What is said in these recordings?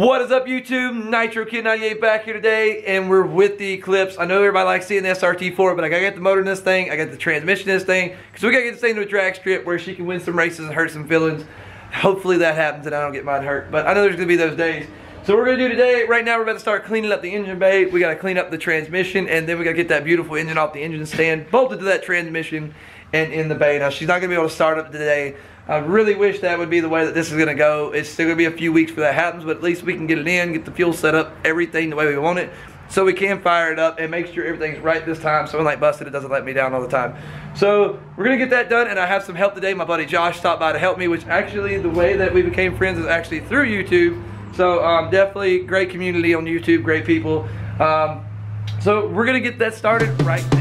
What is up, YouTube? Nitro Kid 98 back here today, and we're with the Eclipse. I know everybody likes seeing the SRT4, but I gotta get the motor in this thing, I got the transmission in this thing, because we gotta get this thing to a drag strip where she can win some races and hurt some feelings. Hopefully that happens and I don't get mine hurt, but I know there's gonna be those days. So we're gonna do today, right now we're about to start cleaning up the engine bay. We gotta clean up the transmission, and then we gotta get that beautiful engine off the engine stand, bolted to that transmission and in the bay. Now she's not gonna be able to start up today. I really wish that would be the way that this is going to go. It's still going to be a few weeks before that happens, but at least we can get it in, get the fuel set up, everything the way we want it, so we can fire it up and make sure everything's right this time, so when like busted, it doesn't let me down all the time. So we're going to get that done, and I have some help today. My buddy Josh stopped by to help me, which actually the way that we became friends is actually through YouTube. So definitely great community on YouTube, great people. So we're going to get that started right now.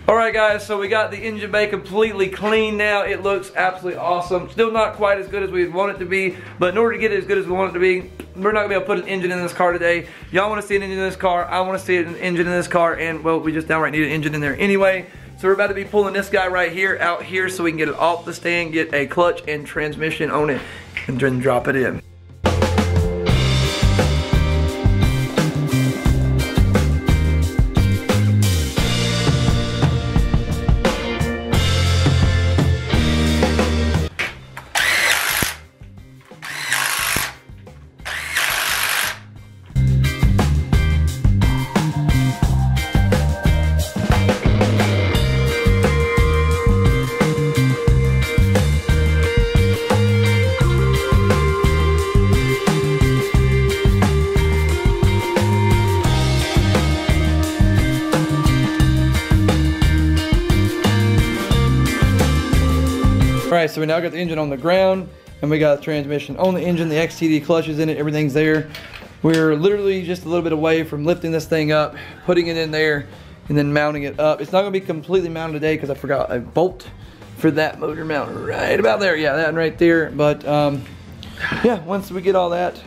Alright guys, so we got the engine bay completely clean now. It looks absolutely awesome. Still not quite as good as we'd want it to be, but in order to get it as good as we want it to be, we're not going to be able to put an engine in this car today. Y'all want to see an engine in this car, I want to see an engine in this car, and well, we just downright need an engine in there anyway. So we're about to be pulling this guy right here out here so we can get it off the stand, get a clutch and transmission on it, and then drop it in. Alright, so we now got the engine on the ground, and we got the transmission on the engine, the XTD clutches in it, everything's there. We're literally just a little bit away from lifting this thing up, putting it in there, and then mounting it up. It's not going to be completely mounted today because I forgot a bolt for that motor mount right about there. Yeah, that one right there. But yeah, once we get all that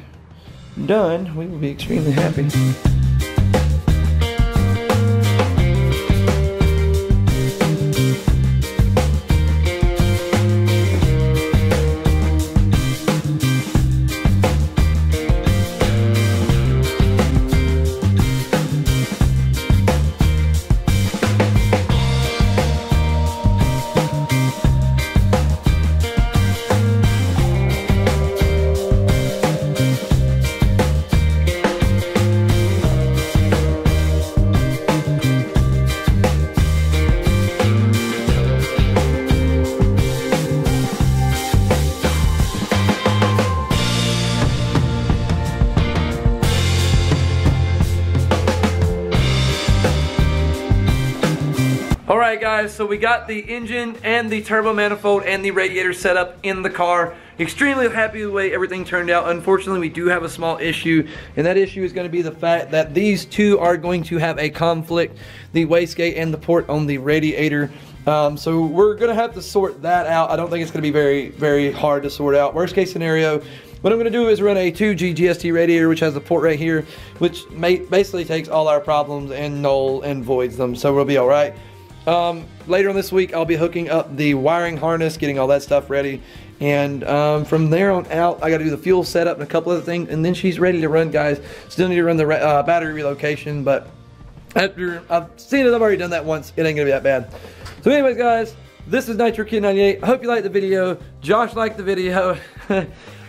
done, we will be extremely happy. Alright guys, so we got the engine and the turbo manifold and the radiator set up in the car. Extremely happy with the way everything turned out. Unfortunately, we do have a small issue, and that issue is going to be the fact that these two are going to have a conflict, the wastegate and the port on the radiator. So we're going to have to sort that out. I don't think it's going to be very hard to sort out. Worst case scenario, what I'm going to do is run a 2G GST radiator, which has the port right here, which basically takes all our problems and null and voids them, so we'll be alright. Later on this week, I'll be hooking up the wiring harness, getting all that stuff ready, and from there on out, I got to do the fuel setup and a couple other things, and then she's ready to run, guys. Still need to run the battery relocation, but after I've seen it, I've already done that once. It ain't gonna be that bad. So anyways, guys, this is Nitro Kid 98. I hope you liked the video. Josh liked the video.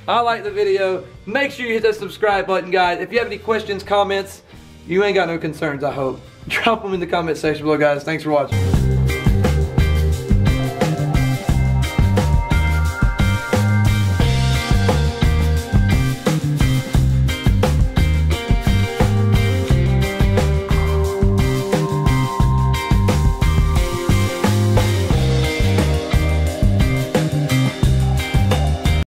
I liked the video. Make sure you hit that subscribe button, guys. If you have any questions, comments, you ain't got no concerns, I hope. Drop them in the comment section below, guys. Thanks for watching.